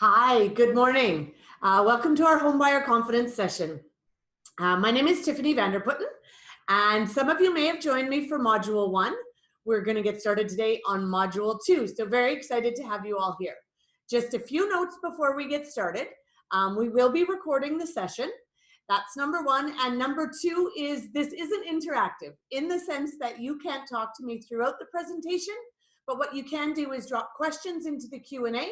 Hi, good morning. Welcome to our Homebuyer Confidence session. My name is Tiffany Vanderputten, and some of you may have joined me for Module 1. We're going to get started today on Module 2, so very excited to have you all here. Just a few notes before we get started. We will be recording the session. That's number one. And number two is this isn't interactive in the sense that you can't talk to me throughout the presentation, but what you can do is drop questions into the Q&A.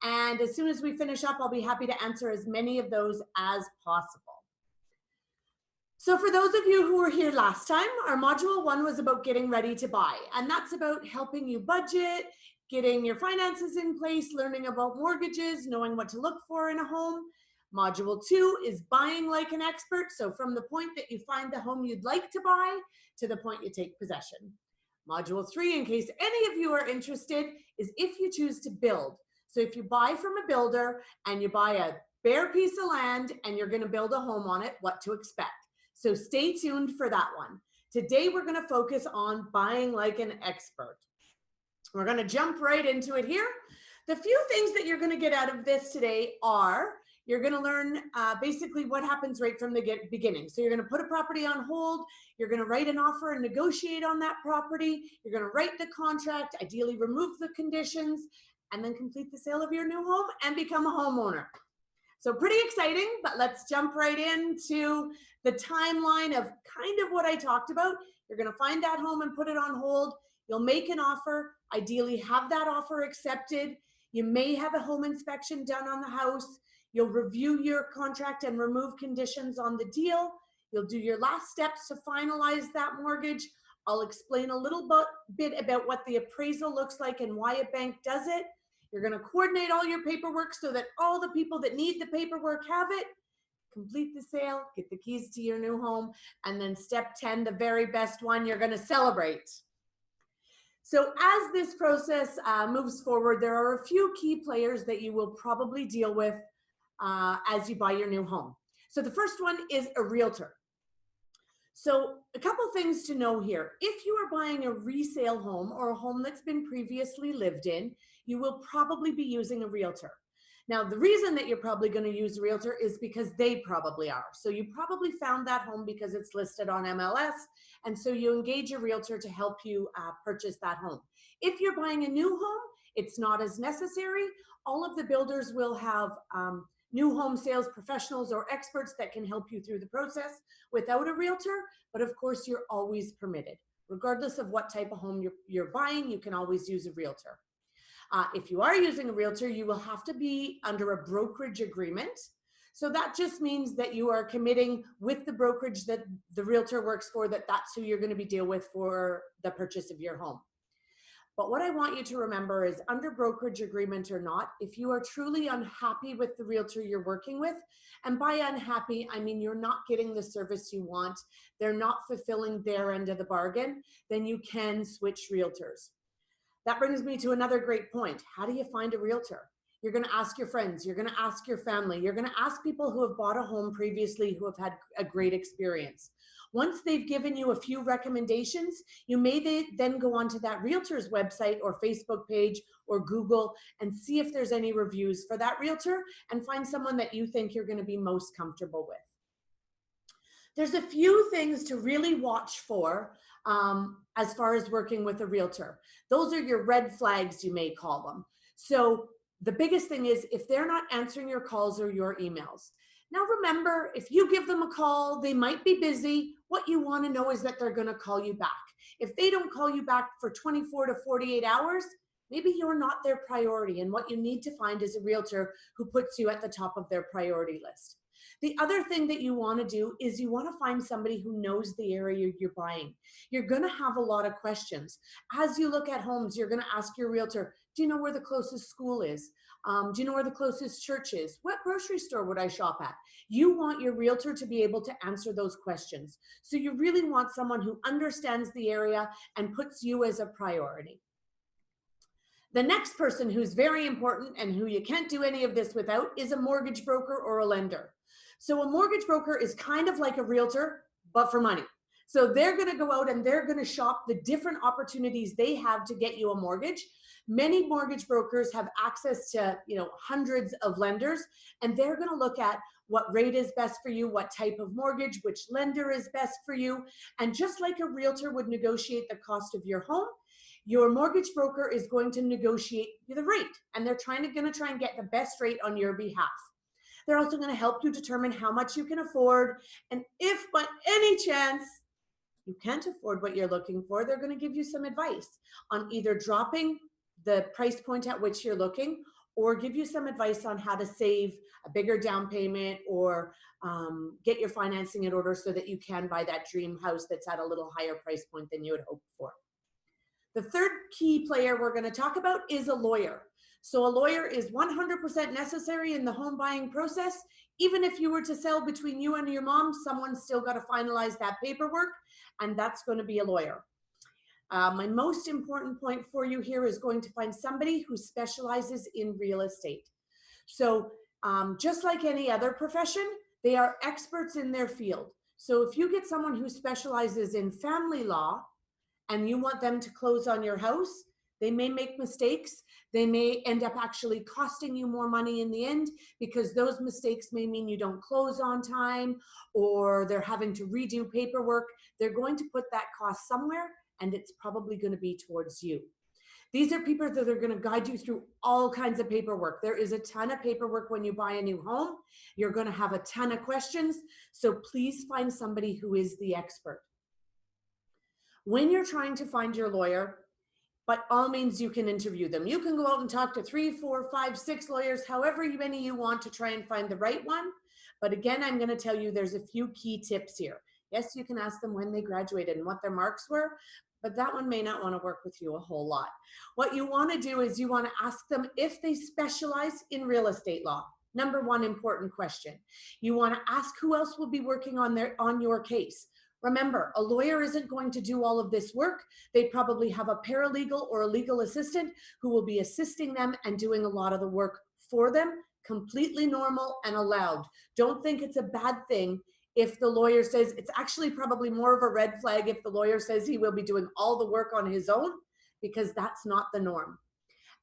And as soon as we finish up, I'll be happy to answer as many of those as possible. So for those of you who were here last time, our Module 1 was about getting ready to buy. And that's about helping you budget, getting your finances in place, learning about mortgages, knowing what to look for in a home. Module 2 is buying like an expert. So from the point that you find the home you'd like to buy to the point you take possession. Module 3, in case any of you are interested, is if you choose to build. So if you buy from a builder and you buy a bare piece of land and you're going to build a home on it, what to expect. So stay tuned for that one. Today, we're going to focus on buying like an expert. We're going to jump right into it here. The few things that you're going to get out of this today are you're going to learn basically what happens right from the beginning. So you're going to put a property on hold. You're going to write an offer and negotiate on that property. You're going to write the contract, ideally remove the conditions, and then complete the sale of your new home and become a homeowner. So pretty exciting, but let's jump right into the timeline of kind of what I talked about. You're going to find that home and put it on hold. You'll make an offer, ideally have that offer accepted. You may have a home inspection done on the house. You'll review your contract and remove conditions on the deal. You'll do your last steps to finalize that mortgage. I'll explain a little bit about what the appraisal looks like and why a bank does it. You're going to coordinate all your paperwork so that all the people that need the paperwork have it. Complete the sale, get the keys to your new home, and then step 10, the very best one, you're going to celebrate. So as this process moves forward, there are a few key players that you will probably deal with as you buy your new home. So the first one is a realtor. So a couple things to know here. If you are buying a resale home or a home that's been previously lived in, you will probably be using a realtor. Now, the reason that you're probably going to use a realtor is because they probably are. So you probably found that home because it's listed on MLS, and so you engage a realtor to help you purchase that home. If you're buying a new home, it's not as necessary. All of the builders will have new home sales professionals or experts that can help you through the process without a realtor, but of course you're always permitted. Regardless of what type of home you're buying, you can always use a realtor. If you are using a realtor, you will have to be under a brokerage agreement. So that just means that you are committing with the brokerage that the realtor works for, that's who you're going to be dealing with for the purchase of your home. But what I want you to remember is under brokerage agreement or not, if you are truly unhappy with the realtor you're working with, and by unhappy, I mean you're not getting the service you want, they're not fulfilling their end of the bargain, then you can switch realtors. That brings me to another great point. How do you find a realtor? You're going to ask your friends, you're going to ask your family, you're going to ask people who have bought a home previously who have had a great experience. Once they've given you a few recommendations, you may then go onto that realtor's website or Facebook page or Google and see if there's any reviews for that realtor and find someone that you think you're going to be most comfortable with. There's a few things to really watch for as far as working with a realtor. Those are your red flags, you may call them. So the biggest thing is if they're not answering your calls or your emails. Now remember, if you give them a call, they might be busy. What you want to know is that they're going to call you back. If they don't call you back for 24 to 48 hours, maybe you're not their priority. And what you need to find is a realtor who puts you at the top of their priority list. The other thing that you want to do is you want to find somebody who knows the area you're buying. You're going to have a lot of questions. As you look at homes, you're going to ask your realtor, do you know where the closest school is? Do you know where the closest church is? What grocery store would I shop at? You want your realtor to be able to answer those questions. So you really want someone who understands the area and puts you as a priority. The next person who's very important and who you can't do any of this without is a mortgage broker or a lender. So a mortgage broker is kind of like a realtor, but for money. So they're going to go out and they're going to shop the different opportunities they have to get you a mortgage. Many mortgage brokers have access to, hundreds of lenders, and they're going to look at what rate is best for you, what type of mortgage, which lender is best for you. And just like a realtor would negotiate the cost of your home, your mortgage broker is going to negotiate the rate, and they're going to try and get the best rate on your behalf. They're also going to help you determine how much you can afford. And if by any chance you can't afford what you're looking for, they're going to give you some advice on either dropping the price point at which you're looking, or give you some advice on how to save a bigger down payment, or get your financing in order so that you can buy that dream house that's at a little higher price point than you had hoped for. The third key player we're going to talk about is a lawyer. So a lawyer is 100% necessary in the home buying process. Even if you were to sell between you and your mom, someone's still got to finalize that paperwork, and that's going to be a lawyer. My most important point for you here is going to find somebody who specializes in real estate. So just like any other profession, they are experts in their field. So if you get someone who specializes in family law and you want them to close on your house, they may make mistakes. They may end up actually costing you more money in the end, because those mistakes may mean you don't close on time, or they're having to redo paperwork. They're going to put that cost somewhere, and it's probably going to be towards you. These are people that are going to guide you through all kinds of paperwork. There is a ton of paperwork when you buy a new home. You're going to have a ton of questions. So please find somebody who is the expert. When you're trying to find your lawyer, by all means, you can interview them. You can go out and talk to 3, 4, 5, 6 lawyers, however many you want, to try and find the right one. But again, I'm going to tell you there's a few key tips here. Yes, you can ask them when they graduated and what their marks were, but that one may not want to work with you a whole lot. What you want to do is you want to ask them if they specialize in real estate law. Number one important question. You want to ask who else will be working on your case. Remember, a lawyer isn't going to do all of this work. They probably have a paralegal or a legal assistant who will be assisting them and doing a lot of the work for them. Completely normal and allowed. Don't think it's a bad thing if the lawyer says, it's actually probably more of a red flag if the lawyer says he will be doing all the work on his own, because that's not the norm.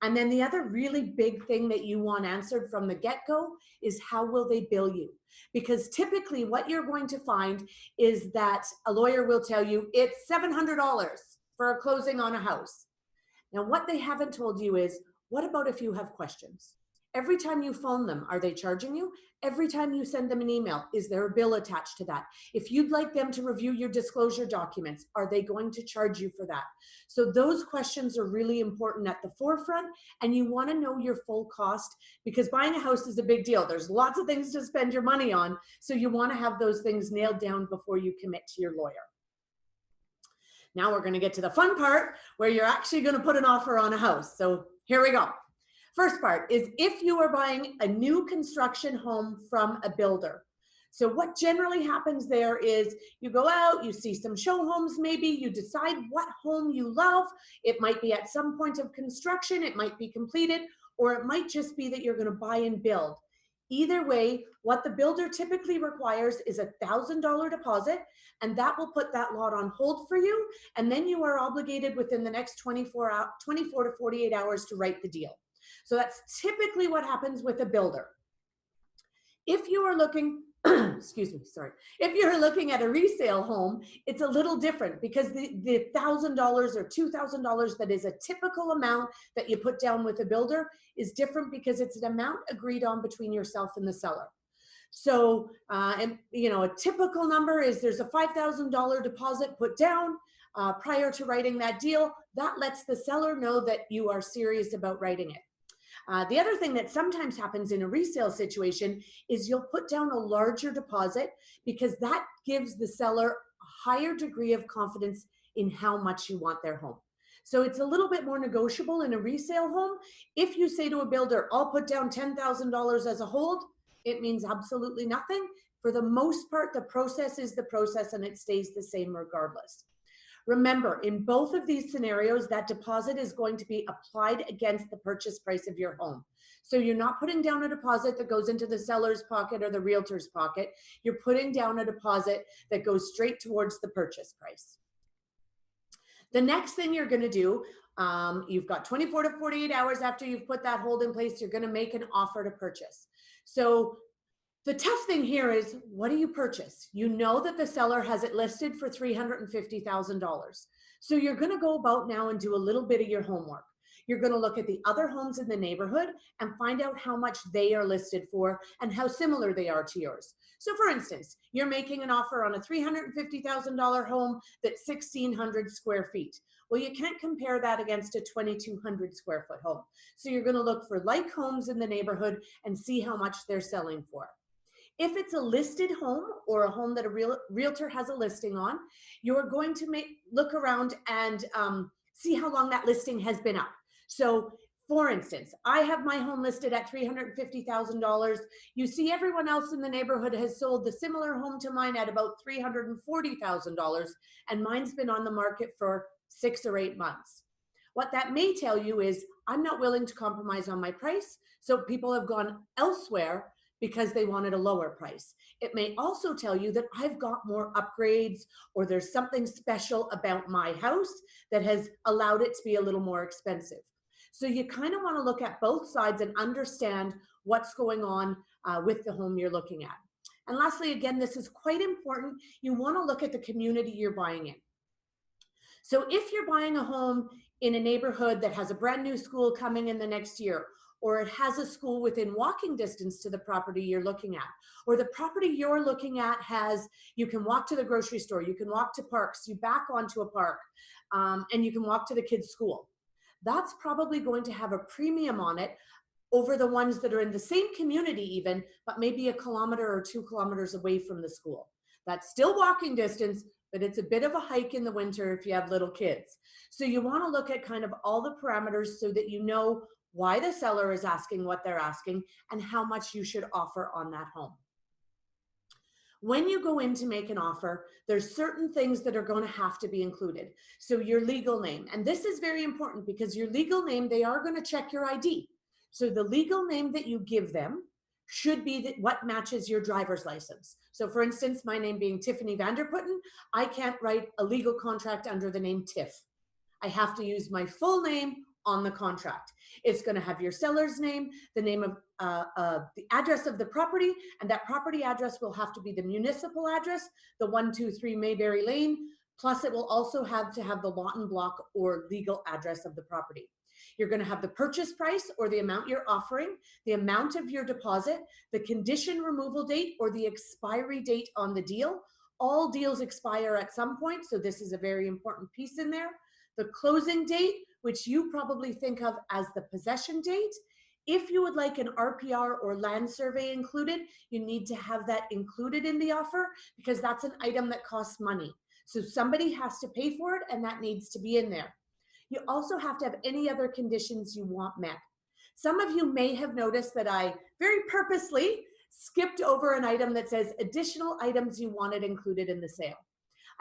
And then the other really big thing that you want answered from the get-go is, how will they bill you? Because typically what you're going to find is that a lawyer will tell you it's $700 for a closing on a house. Now, what they haven't told you is, what about if you have questions? Every time you phone them, are they charging you? Every time you send them an email, is there a bill attached to that? If you'd like them to review your disclosure documents, are they going to charge you for that? So those questions are really important at the forefront, and you want to know your full cost, because buying a house is a big deal. There's lots of things to spend your money on, so you want to have those things nailed down before you commit to your lawyer. Now we're going to get to the fun part where you're actually going to put an offer on a house. So here we go. First part is if you are buying a new construction home from a builder. So what generally happens there is you go out, you see some show homes, maybe you decide what home you love. It might be at some point of construction, it might be completed, or it might just be that you're going to buy and build. Either way, what the builder typically requires is a $1,000 deposit, and that will put that lot on hold for you. And then you are obligated within the next 24 to 48 hours to write the deal. So that's typically what happens with a builder. If you are looking, excuse me, sorry. If you're looking at a resale home, it's a little different, because the $1,000 or $2,000 that is a typical amount that you put down with a builder is different, because it's an amount agreed on between yourself and the seller. So, a typical number is there's a $5,000 deposit put down prior to writing that deal. That lets the seller know that you are serious about writing it. The other thing that sometimes happens in a resale situation is you'll put down a larger deposit, because that gives the seller a higher degree of confidence in how much you want their home. So it's a little bit more negotiable in a resale home. If you say to a builder, I'll put down $10,000 as a hold, it means absolutely nothing. For the most part, the process is the process, and it stays the same regardless. Remember, in both of these scenarios, that deposit is going to be applied against the purchase price of your home. So you're not putting down a deposit that goes into the seller's pocket or the realtor's pocket. You're putting down a deposit that goes straight towards the purchase price. The next thing you're going to do, you've got 24 to 48 hours after you've put that hold in place, you're going to make an offer to purchase. So the tough thing here is, what do you purchase? You know that the seller has it listed for $350,000. So you're going to go about now and do a little bit of your homework. You're going to look at the other homes in the neighborhood and find out how much they are listed for and how similar they are to yours. So for instance, you're making an offer on a $350,000 home that's 1,600 square feet. Well, you can't compare that against a 2,200 square foot home. So you're going to look for like homes in the neighborhood and see how much they're selling for. If it's a listed home or a home that a realtor has a listing on, you're going to look around and see how long that listing has been up. So for instance, I have my home listed at $350,000. You see everyone else in the neighborhood has sold the similar home to mine at about $340,000, and mine's been on the market for 6 or 8 months. What that may tell you is I'm not willing to compromise on my price, so people have gone elsewhere because they wanted a lower price. It may also tell you that I've got more upgrades, or there's something special about my house that has allowed it to be a little more expensive. So you kind of want to look at both sides and understand what's going on with the home you're looking at. And lastly, again, this is quite important. You want to look at the community you're buying in. So if you're buying a home in a neighborhood that has a brand new school coming in the next year, or it has a school within walking distance to the property you're looking at, or the property you're looking at has, you can walk to the grocery store, you can walk to parks, you back onto a park, and you can walk to the kids' school. That's probably going to have a premium on it over the ones that are in the same community even, but maybe 1 kilometer or 2 kilometers away from the school. That's still walking distance, but it's a bit of a hike in the winter if you have little kids. So you want to look at kind of all the parameters so that you know why the seller is asking what they're asking and how much you should offer on that home. When you go in to make an offer, there's certain things that are going to have to be included. So your legal name, and this is very important because your legal name, they are going to check your ID. So the legal name that you give them should be what matches your driver's license. So for instance, my name being Tiffany Vanderputten, I can't write a legal contract under the name Tiff. I have to use my full name on the contract. It's going to have your seller's name, the name of the address of the property, and that property address will have to be the municipal address, the 123 Mayberry Lane, plus it will also have to have the lot and block or legal address of the property. You're going to have the purchase price or the amount you're offering, the amount of your deposit, the condition removal date or the expiry date on the deal. All deals expire at some point, so this is a very important piece in there. The closing date, which you probably think of as the possession date. If you would like an RPR or land survey included, you need to have that included in the offer because that's an item that costs money. So somebody has to pay for it and that needs to be in there. You also have to have any other conditions you want met. Some of you may have noticed that I very purposely skipped over an item that says additional items you wanted included in the sale.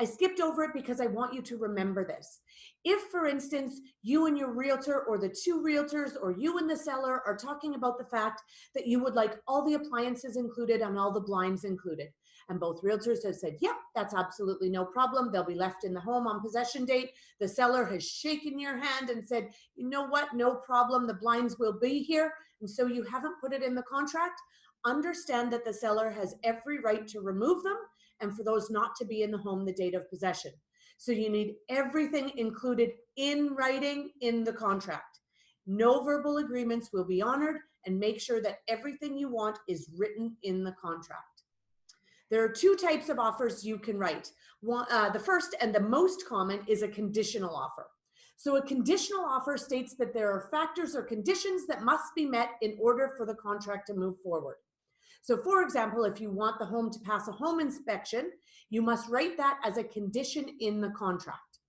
I skipped over it because I want you to remember this. If, for instance, you and your realtor or the two realtors or you and the seller are talking about the fact that you would like all the appliances included and all the blinds included, and both realtors have said, yep, that's absolutely no problem. They'll be left in the home on possession date. The seller has shaken your hand and said, you know what, no problem. The blinds will be here. And so you haven't put it in the contract. Understand that the seller has every right to remove them and for those not to be in the home the date of possession. So you need everything included in writing in the contract. No verbal agreements will be honored, and make sure that everything you want is written in the contract. There are two types of offers you can write. The first and the most common is a conditional offer. So a conditional offer states that there are factors or conditions that must be met in order for the contract to move forward. So for example, if you want the home to pass a home inspection, you must write that as a condition in the contract.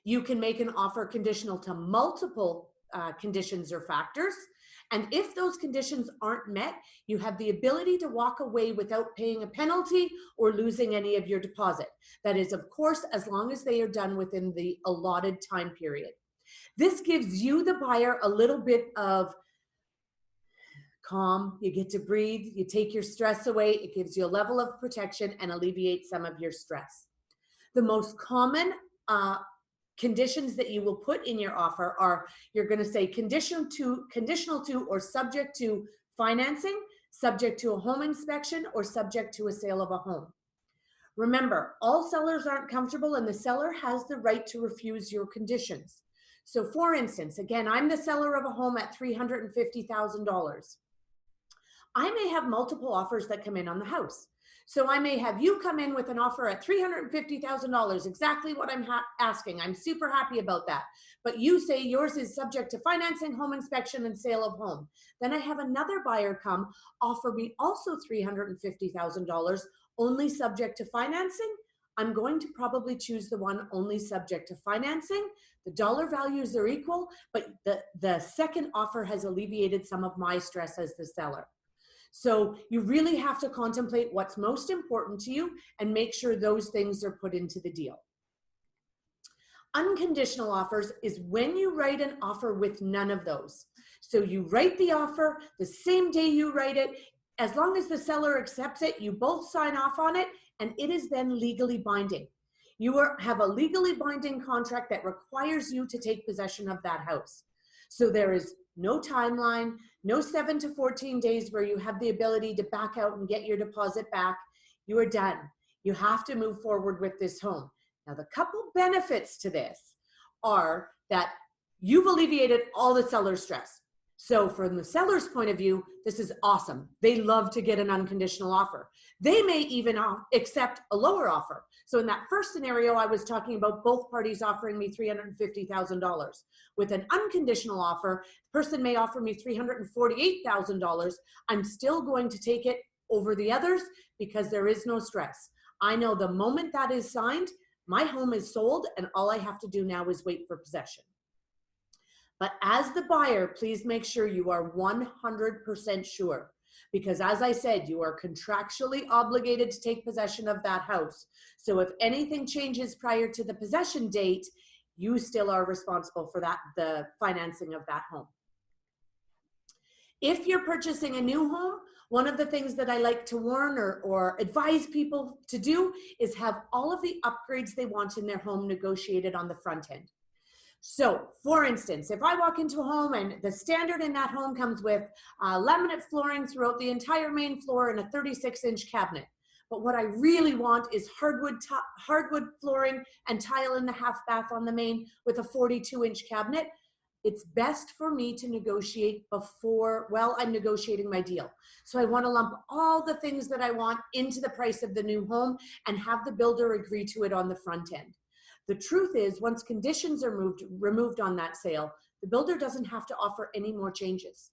You can make an offer conditional to multiple conditions or factors, And if those conditions aren't met, you have the ability to walk away without paying a penalty or losing any of your deposit. That is, of course, as long as they are done within the allotted time period. This gives you, the buyer, a little bit of calm. You get to breathe, you take your stress away. It gives you a level of protection and alleviates some of your stress. The most common conditions that you will put in your offer are, you're going to say conditional to or subject to financing, subject to a home inspection, or subject to a sale of a home. Remember, all sellers aren't comfortable, and the seller has the right to refuse your conditions. So for instance, again, I'm the seller of a home at $350,000. I may have multiple offers that come in on the house. So I may have you come in with an offer at $350,000, exactly what I'm asking. I'm super happy about that. But you say yours is subject to financing, home inspection, and sale of home. Then I have another buyer come offer me also $350,000, only subject to financing. I'm going to probably choose the one only subject to financing. The dollar values are equal, but the second offer has alleviated some of my stress as the seller. So you really have to contemplate what's most important to you and make sure those things are put into the deal. Unconditional offers is when you write an offer with none of those. So you write the offer the same day you write it. As long as the seller accepts it, you both sign off on it, and it is then legally binding. You have a legally binding contract that requires you to take possession of that house. So there is no timeline, no 7 to 14 days where you have the ability to back out and get your deposit back. You are done. You have to move forward with this home. Now, the couple benefits to this are that you've alleviated all the seller's stress. So from the seller's point of view, this is awesome. They love to get an unconditional offer. They may even accept a lower offer. So in that first scenario, I was talking about both parties offering me $350,000. With an unconditional offer, the person may offer me $348,000. I'm still going to take it over the others because there is no stress. I know the moment that is signed, my home is sold, and all I have to do now is wait for possession. But as the buyer, please make sure you are 100% sure, because as I said, you are contractually obligated to take possession of that house. So if anything changes prior to the possession date, you still are responsible for that, the financing of that home. If you're purchasing a new home, one of the things that I like to warn or advise people to do is have all of the upgrades they want in their home negotiated on the front end. So for instance, if I walk into a home and the standard in that home comes with laminate flooring throughout the entire main floor and a 36-inch cabinet. But what I really want is hardwood flooring and tile in the half bath on the main with a 42-inch cabinet. It's best for me to negotiate before, well, I'm negotiating my deal. So I want to lump all the things that I want into the price of the new home and have the builder agree to it on the front end. The truth is, once conditions are removed on that sale, the builder doesn't have to offer any more changes.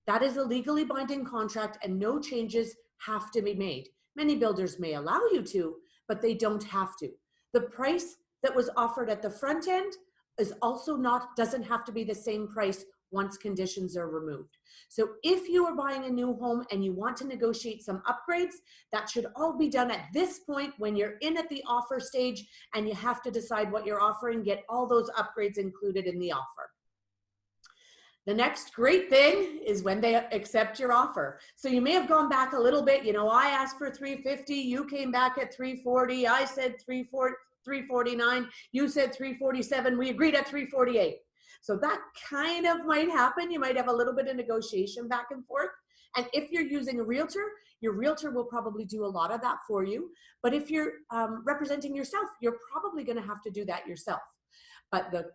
That is a legally binding contract, and no changes have to be made. Many builders may allow you to, but they don't have to. The price that was offered at the front end is also doesn't have to be the same price once conditions are removed. So if you are buying a new home and you want to negotiate some upgrades, that should all be done at this point when you're in at the offer stage and you have to decide what you're offering, get all those upgrades included in the offer. The next great thing is when they accept your offer. So you may have gone back a little bit, I asked for $350, you came back at $340, I said $349, you said $347, we agreed at $348. So that kind of might happen. You might have a little bit of negotiation back and forth. And if you're using a realtor, your realtor will probably do a lot of that for you. But if you're representing yourself, you're probably going to have to do that yourself. But the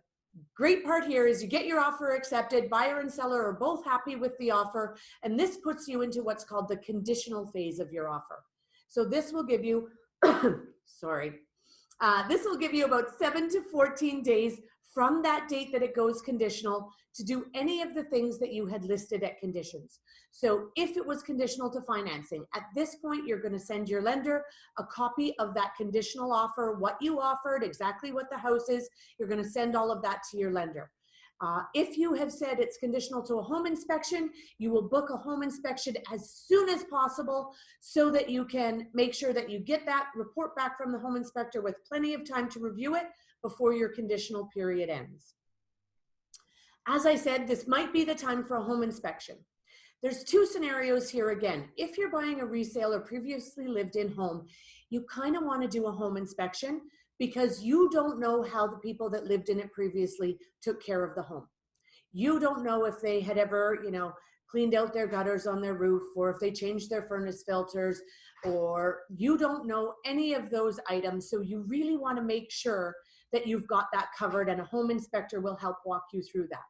great part here is you get your offer accepted, buyer and seller are both happy with the offer, and this puts you into what's called the conditional phase of your offer. So this will give you, this will give you about 7 to 14 days from that date that it goes conditional to do any of the things that you had listed at conditions. So if it was conditional to financing, at this point, you're going to send your lender a copy of that conditional offer, what you offered, exactly what the house is. You're going to send all of that to your lender. If you have said it's conditional to a home inspection, you will book a home inspection as soon as possible so that you can make sure that you get that report back from the home inspector with plenty of time to review it before your conditional period ends. As I said, this might be the time for a home inspection. There's two scenarios here again. If you're buying a resale or previously lived in home, you kind of want to do a home inspection because you don't know how the people that lived in it previously took care of the home. You don't know if they had ever, cleaned out their gutters on their roof, or if they changed their furnace filters, or you don't know any of those items. So you really want to make sure that you've got that covered, and a home inspector will help walk you through that.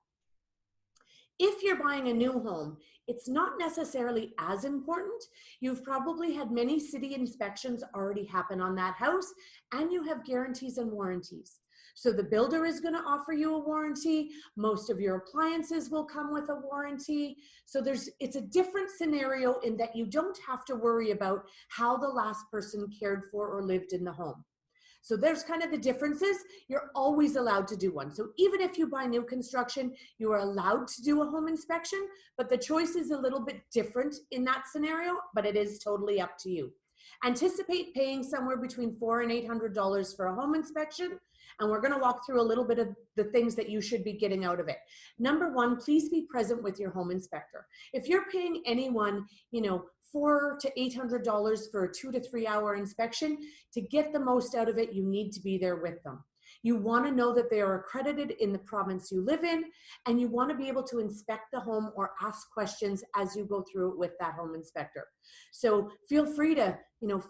If you're buying a new home, it's not necessarily as important. You've probably had many city inspections already happen on that house, and you have guarantees and warranties. So the builder is going to offer you a warranty. Most of your appliances will come with a warranty. So it's a different scenario in that you don't have to worry about how the last person cared for or lived in the home. So there's kind of the differences. You're always allowed to do one. So even if you buy new construction, you are allowed to do a home inspection, but the choice is a little bit different in that scenario, but it is totally up to you. Anticipate paying somewhere between $400 and $800 for a home inspection, and we're going to walk through a little bit of the things that you should be getting out of it. Number one, please be present with your home inspector. If you're paying anyone, $400 to $800 for a 2 to 3 hour inspection, to get the most out of it, you need to be there with them. You want to know that they are accredited in the province you live in, and you want to be able to inspect the home or ask questions as you go through it with that home inspector. So feel free to,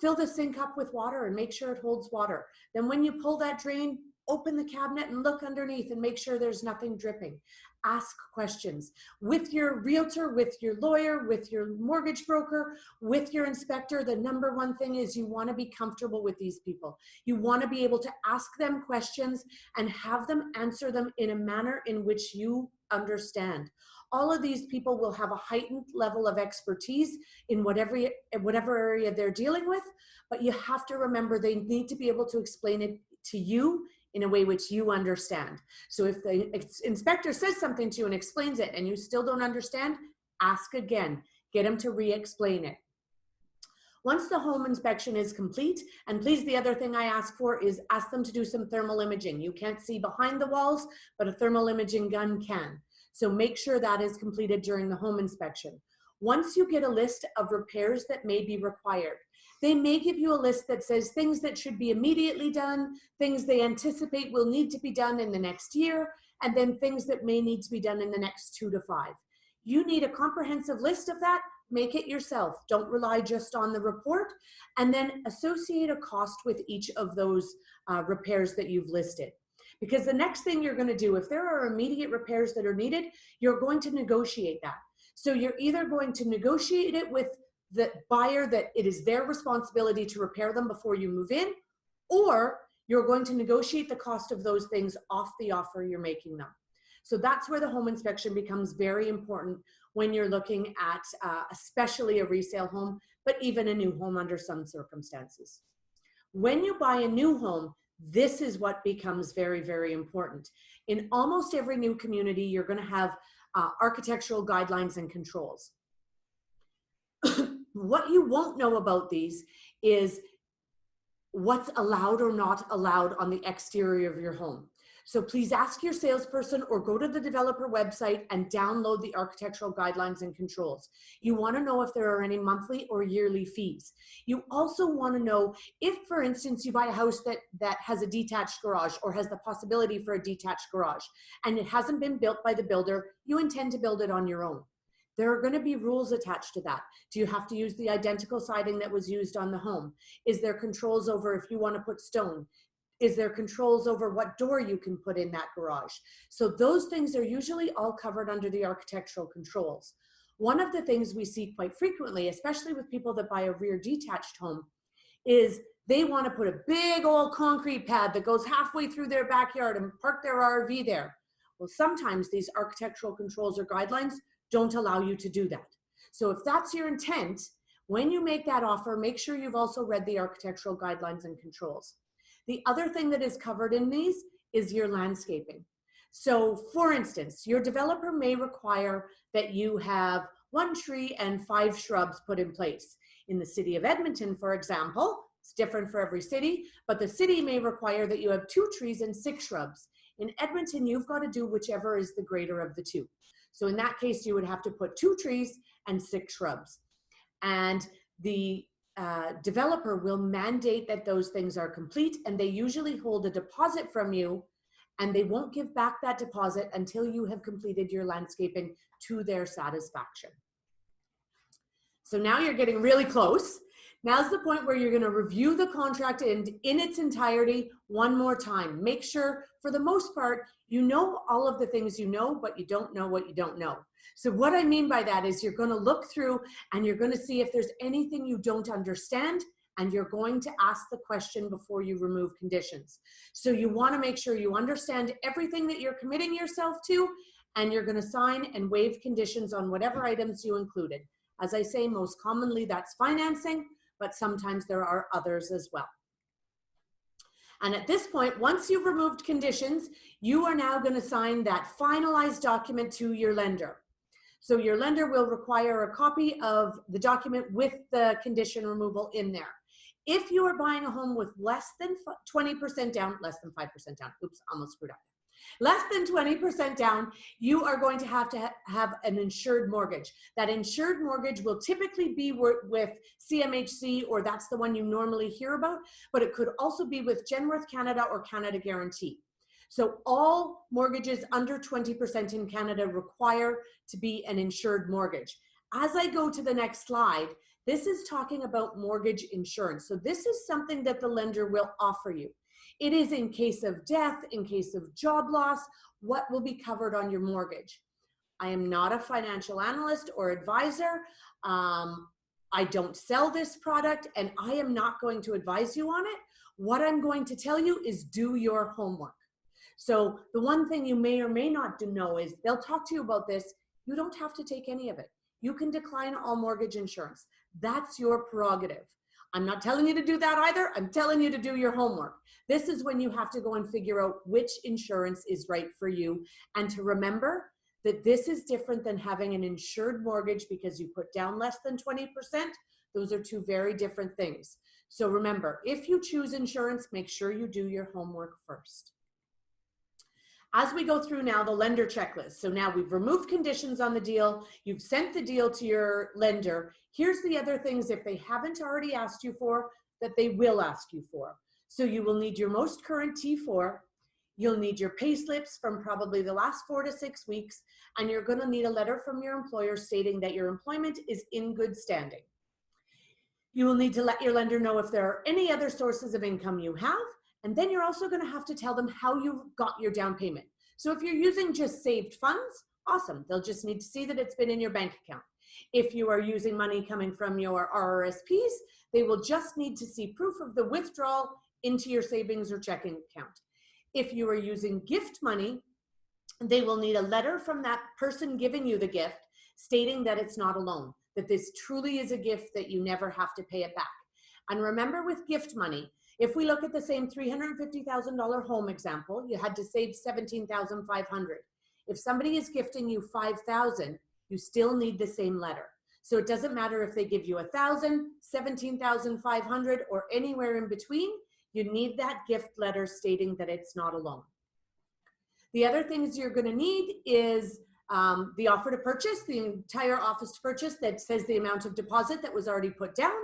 fill the sink up with water and make sure it holds water. Then when you pull that drain, open the cabinet and look underneath and make sure there's nothing dripping. Ask questions with your realtor, with your lawyer, with your mortgage broker, with your inspector. The number one thing is you want to be comfortable with these people. You want to be able to ask them questions and have them answer them in a manner in which you understand. All of these people will have a heightened level of expertise in whatever area they're dealing with, but you have to remember they need to be able to explain it to you in a way which you understand. So if the inspector says something to you and explains it and you still don't understand, ask again. Get them to re-explain it. Once the home inspection is complete, and please, the other thing I ask for is ask them to do some thermal imaging. You can't see behind the walls, but a thermal imaging gun can. So make sure that is completed during the home inspection. Once you get a list of repairs that may be required, they may give you a list that says things that should be immediately done, things they anticipate will need to be done in the next year, and then things that may need to be done in the next 2 to 5. You need a comprehensive list of that. Make it yourself. Don't rely just on the report, and then associate a cost with each of those repairs that you've listed. Because the next thing you're going to do, if there are immediate repairs that are needed, you're going to negotiate that. So you're either going to negotiate it with the buyer that it is their responsibility to repair them before you move in, or you're going to negotiate the cost of those things off the offer you're making them. So that's where the home inspection becomes very important when you're looking at especially a resale home, but even a new home under some circumstances. When you buy a new home, this is what becomes very, very important. In almost every new community, you're going to have architectural guidelines and controls. What you won't know about these is what's allowed or not allowed on the exterior of your home. So please ask your salesperson or go to the developer website and download the architectural guidelines and controls. You want to know if there are any monthly or yearly fees. You also want to know if, for instance, you buy a house that has a detached garage or has the possibility for a detached garage and it hasn't been built by the builder, you intend to build it on your own. There are going to be rules attached to that. Do you have to use the identical siding that was used on the home? Is there controls over if you want to put stone? Is there controls over what door you can put in that garage? So those things are usually all covered under the architectural controls. One of the things we see quite frequently, especially with people that buy a rear detached home, is they want to put a big old concrete pad that goes halfway through their backyard and park their RV there. Well, sometimes these architectural controls or guidelines don't allow you to do that. So if that's your intent, when you make that offer, make sure you've also read the architectural guidelines and controls. The other thing that is covered in these is your landscaping. So for instance, your developer may require that you have 1 tree and 5 shrubs put in place. In the city of Edmonton, for example, it's different for every city, but the city may require that you have 2 trees and 6 shrubs. In Edmonton, you've got to do whichever is the greater of the two. So in that case, you would have to put 2 trees and 6 shrubs. And the developer will mandate that those things are complete, and they usually hold a deposit from you, and they won't give back that deposit until you have completed your landscaping to their satisfaction. So now you're getting really close. Now's the point where you're going to review the contract in its entirety one more time. Make sure, for the most part, you know all of the things you know, but you don't know what you don't know. So what I mean by that is you're going to look through and you're going to see if there's anything you don't understand, and you're going to ask the question before you remove conditions. So you want to make sure you understand everything that you're committing yourself to, and you're going to sign and waive conditions on whatever items you included. As I say, most commonly that's financing, but sometimes there are others as well. And at this point, once you've removed conditions, you are now going to sign that finalized document to your lender. So your lender will require a copy of the document with the condition removal in there. If you are buying a home with less than 20% down, less than 5% down, oops, almost screwed up. Less than 20% down, you are going to have an insured mortgage. That insured mortgage will typically be with CMHC, or that's the one you normally hear about, but it could also be with Genworth Canada or Canada Guarantee. So all mortgages under 20% in Canada require to be an insured mortgage. As I go to the next slide, this is talking about mortgage insurance. So this is something that the lender will offer you. It is in case of death, in case of job loss, what will be covered on your mortgage. I am not a financial analyst or advisor. I don't sell this product, and I am not going to advise you on it. What I'm going to tell you is do your homework. So the one thing you may or may not know is they'll talk to you about this. You don't have to take any of it. You can decline all mortgage insurance. That's your prerogative. I'm not telling you to do that either. I'm telling you to do your homework. This is when you have to go and figure out which insurance is right for you, and to remember that this is different than having an insured mortgage because you put down less than 20%. Those are two very different things. So remember, if you choose insurance, make sure you do your homework first. As we go through now the lender checklist. So now we've removed conditions on the deal. You've sent the deal to your lender. Here's the other things, if they haven't already asked you for, that they will ask you for. So you will need your most current T4. You'll need your pay slips from probably the last 4 to 6 weeks. And you're going to need a letter from your employer stating that your employment is in good standing. You will need to let your lender know if there are any other sources of income you have. And then you're also going to have to tell them how you got your down payment. So if you're using just saved funds, awesome. They'll just need to see that it's been in your bank account. If you are using money coming from your RRSPs, they will just need to see proof of the withdrawal into your savings or checking account. If you are using gift money, they will need a letter from that person giving you the gift stating that it's not a loan, that this truly is a gift that you never have to pay it back. And remember, with gift money, if we look at the same $350,000 home example, you had to save $17,500. If somebody is gifting you $5,000, you still need the same letter. So it doesn't matter if they give you $1,000, $17,500, or anywhere in between, you need that gift letter stating that it's not a loan. The other things you're going to need is the offer to purchase, the entire office to purchase that says the amount of deposit that was already put down.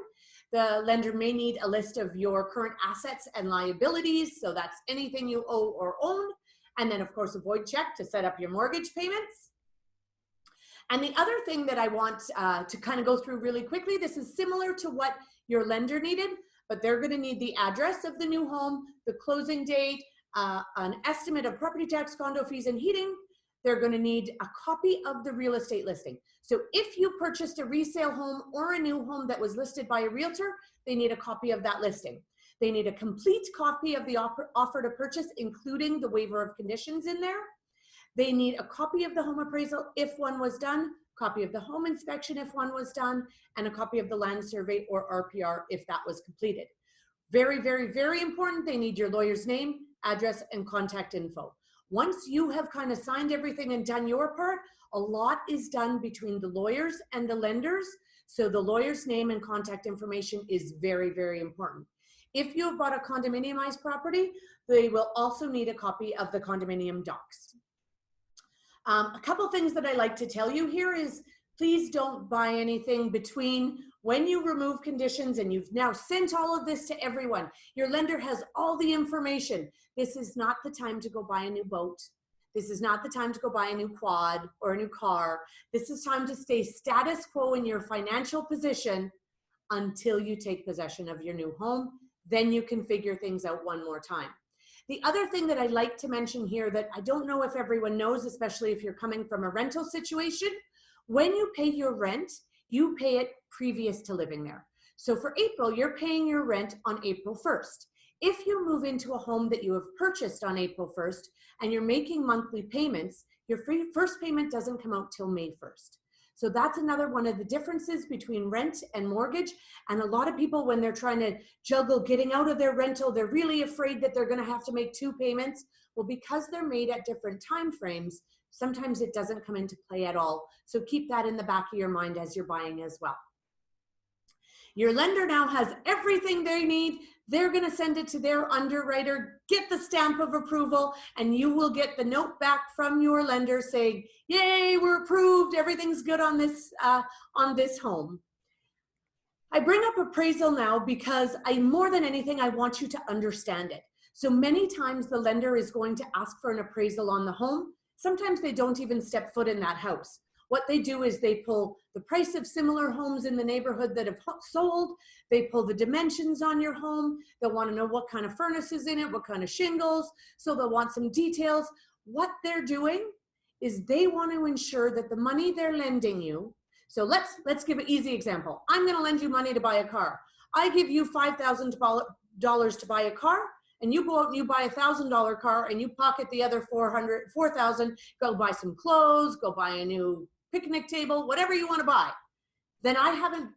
The lender may need a list of your current assets and liabilities. So that's anything you owe or own. And then of course, a void check to set up your mortgage payments. And the other thing that I want to kind of go through really quickly, this is similar to what your lender needed, but they're going to need the address of the new home, the closing date, an estimate of property tax, condo fees, and heating. They're going to need a copy of the real estate listing. So if you purchased a resale home or a new home that was listed by a realtor, they need a copy of that listing. They need a complete copy of the offer to purchase, including the waiver of conditions in there. They need a copy of the home appraisal if one was done, copy of the home inspection if one was done, and a copy of the land survey or RPR if that was completed. Very, very, very important. They need your lawyer's name, address, and contact info. Once you have kind of signed everything and done your part, a lot is done between the lawyers and the lenders. So the lawyer's name and contact information is very, very important. If you have bought a condominiumized property, they will also need a copy of the condominium docs. A couple things that I like to tell you here is, please don't buy anything between when you remove conditions and you've now sent all of this to everyone. Your lender has all the information. This is not the time to go buy a new boat. This is not the time to go buy a new quad or a new car. This is time to stay status quo in your financial position until you take possession of your new home. Then you can figure things out one more time. The other thing that I like to mention here that I don't know if everyone knows, especially if you're coming from a rental situation, when you pay your rent, you pay it previous to living there. So for April, you're paying your rent on April 1st. If you move into a home that you have purchased on April 1st and you're making monthly payments, your first payment doesn't come out till May 1st. So that's another one of the differences between rent and mortgage. And a lot of people, when they're trying to juggle getting out of their rental, they're really afraid that they're going to have to make 2 payments. Well, because they're made at different time frames, sometimes it doesn't come into play at all. So keep that in the back of your mind as you're buying as well. Your lender now has everything they need. They're going to send it to their underwriter, get the stamp of approval, and you will get the note back from your lender saying, yay, we're approved. Everything's good on this home. I bring up appraisal now because more than anything, I want you to understand it. So many times the lender is going to ask for an appraisal on the home. Sometimes they don't even step foot in that house. What they do is they pull the price of similar homes in the neighborhood that have sold. They pull the dimensions on your home. They'll want to know what kind of furnace is in it, what kind of shingles. So they'll want some details. What they're doing is they want to ensure that the money they're lending you. So let's give an easy example. I'm going to lend you money to buy a car. I give you $5,000 to buy a car, and you go out and you buy $1,000 car and you pocket the other $4,000, go buy some clothes, go buy a new picnic table, whatever you want to buy. Then I haven't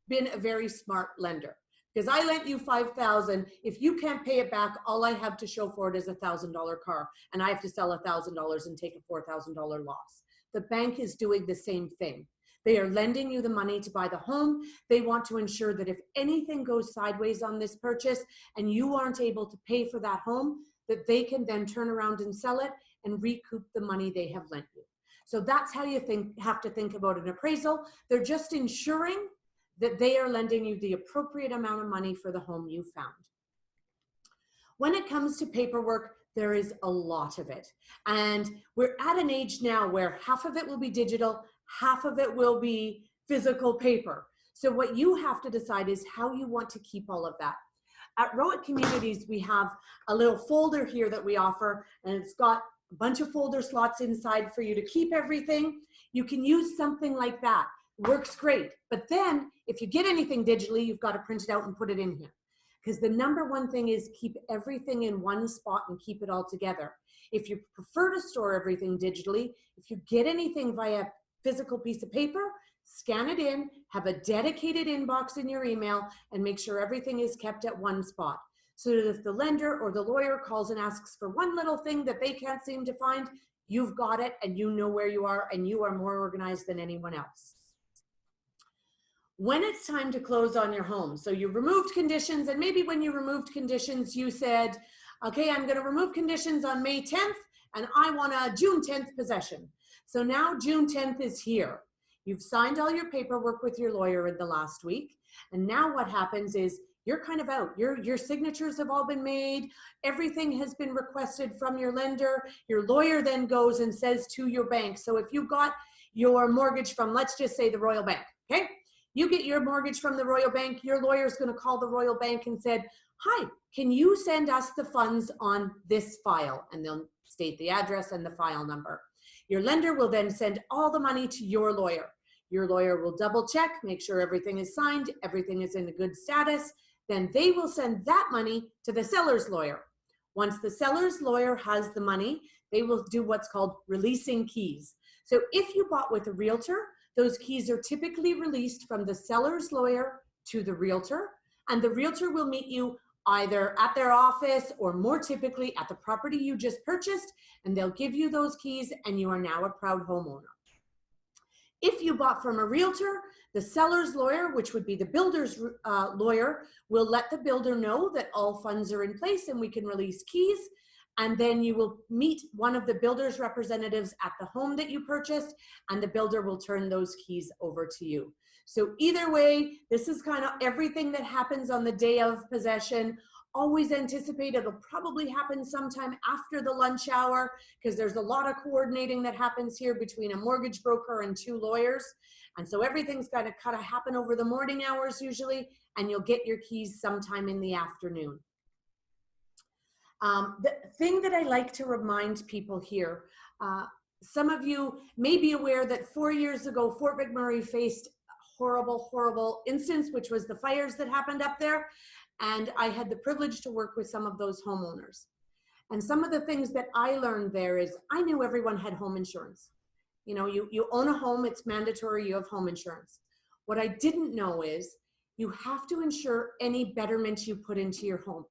been a very smart lender because I lent you $5,000. If you can't pay it back, all I have to show for it is a $1,000 car, and I have to sell $1,000 and take a $4,000 loss. The bank is doing the same thing. They are lending you the money to buy the home. They want to ensure that if anything goes sideways on this purchase and you aren't able to pay for that home, that they can then turn around and sell it and recoup the money they have lent you. So that's how you have to think about an appraisal. They're just ensuring that they are lending you the appropriate amount of money for the home you found. When it comes to paperwork, there is a lot of it. And we're at an age now where half of it will be digital, half of it will be physical paper. So what you have to decide is how you want to keep all of that. At Rohit Communities, we have a little folder here that we offer, and it's got a bunch of folder slots inside for you to keep everything. You can use something like that. Works great. But then if you get anything digitally, you've got to print it out and put it in here. Because the number one thing is keep everything in one spot and keep it all together. If you prefer to store everything digitally, if you get anything via physical piece of paper, scan it in, have a dedicated inbox in your email, and make sure everything is kept at one spot. So that if the lender or the lawyer calls and asks for one little thing that they can't seem to find, you've got it and you know where you are and you are more organized than anyone else. When it's time to close on your home, so you removed conditions, and maybe when you removed conditions, you said, okay, I'm going to remove conditions on May 10th, and I want a June 10th possession. So now June 10th is here. You've signed all your paperwork with your lawyer in the last week, and now what happens is you're kind of out. Your signatures have all been made. Everything has been requested from your lender. Your lawyer then goes and says to your bank. So if you got your mortgage from, let's just say, the Royal Bank, okay? You get your mortgage from the Royal Bank. Your lawyer is going to call the Royal Bank and said, hi, can you send us the funds on this file? And they'll state the address and the file number. Your lender will then send all the money to your lawyer. Your lawyer will double check, make sure everything is signed, everything is in a good status. Then they will send that money to the seller's lawyer. Once the seller's lawyer has the money, they will do what's called releasing keys. So if you bought with a realtor, those keys are typically released from the seller's lawyer to the realtor, and the realtor will meet you either at their office or more typically at the property you just purchased, and they'll give you those keys and you are now a proud homeowner. If you bought from a realtor, the seller's lawyer, which would be the builder's lawyer, will let the builder know that all funds are in place and we can release keys. And then you will meet one of the builder's representatives at the home that you purchased, and the builder will turn those keys over to you. So either way, this is kind of everything that happens on the day of possession. Always anticipate it'll probably happen sometime after the lunch hour, because there's a lot of coordinating that happens here between a mortgage broker and 2 lawyers. And so everything's got to kind of happen over the morning hours usually, and you'll get your keys sometime in the afternoon. The thing that I like to remind people here, some of you may be aware that 4 years ago, Fort McMurray faced a horrible, horrible instance, which was the fires that happened up there. And I had the privilege to work with some of those homeowners. And some of the things that I learned there is I knew everyone had home insurance. You know, you own a home, it's mandatory, you have home insurance. What I didn't know is you have to insure any betterment you put into your home.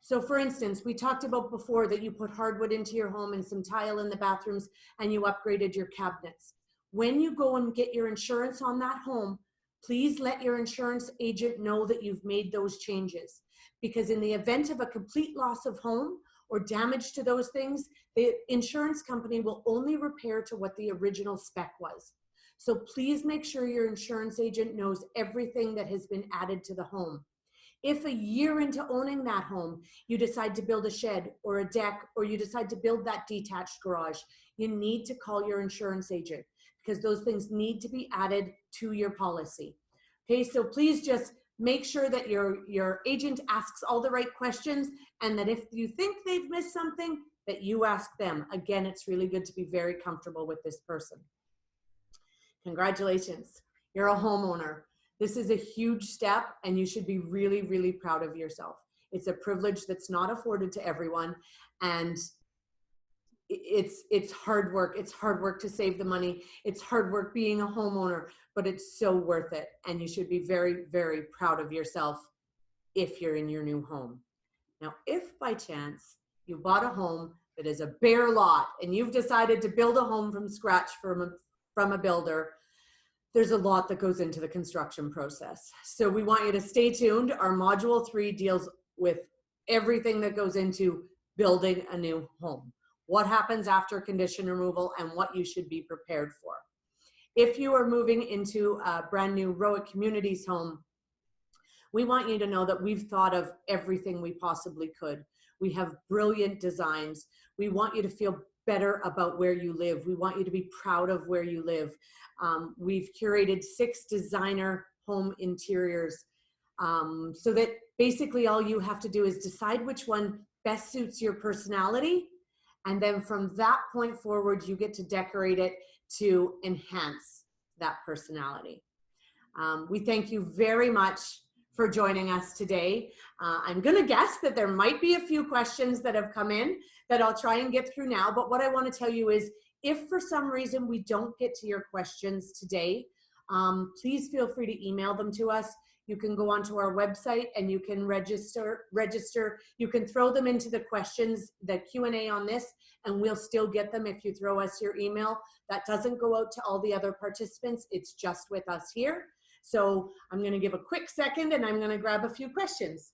So for instance, we talked about before that you put hardwood into your home and some tile in the bathrooms and you upgraded your cabinets. When you go and get your insurance on that home, please let your insurance agent know that you've made those changes. Because in the event of a complete loss of home or damage to those things, the insurance company will only repair to what the original spec was. So please make sure your insurance agent knows everything that has been added to the home. If a year into owning that home, you decide to build a shed or a deck, or you decide to build that detached garage, you need to call your insurance agent, because those things need to be added to your policy. Okay, so please just make sure that your agent asks all the right questions, and that if you think they've missed something, that you ask them. Again, it's really good to be very comfortable with this person. Congratulations, you're a homeowner. This is a huge step, and you should be really, really proud of yourself. It's a privilege that's not afforded to everyone, and it's hard work. It's hard work to save the money. It's hard work being a homeowner, but it's so worth it. And you should be very, very proud of yourself if you're in your new home. Now, if by chance you bought a home that is a bare lot and you've decided to build a home from scratch from a builder, there's a lot that goes into the construction process. So we want you to stay tuned. Our module 3 deals with everything that goes into building a new home. What happens after condition removal and what you should be prepared for. If you are moving into a brand new Rohit Communities home, we want you to know that we've thought of everything we possibly could. We have brilliant designs. We want you to feel better about where you live. We want you to be proud of where you live. We've curated 6 designer home interiors so that basically all you have to do is decide which one best suits your personality. And then from that point forward, you get to decorate it to enhance that personality. We thank you very much for joining us today. I'm going to guess that there might be a few questions that have come in that I'll try and get through now. But what I want to tell you is, if for some reason we don't get to your questions today, please feel free to email them to us. You can go onto our website and you can register. You can throw them into the questions, the Q&A on this, and we'll still get them if you throw us your email. That doesn't go out to all the other participants. It's just with us here. So I'm going to give a quick second and I'm going to grab a few questions.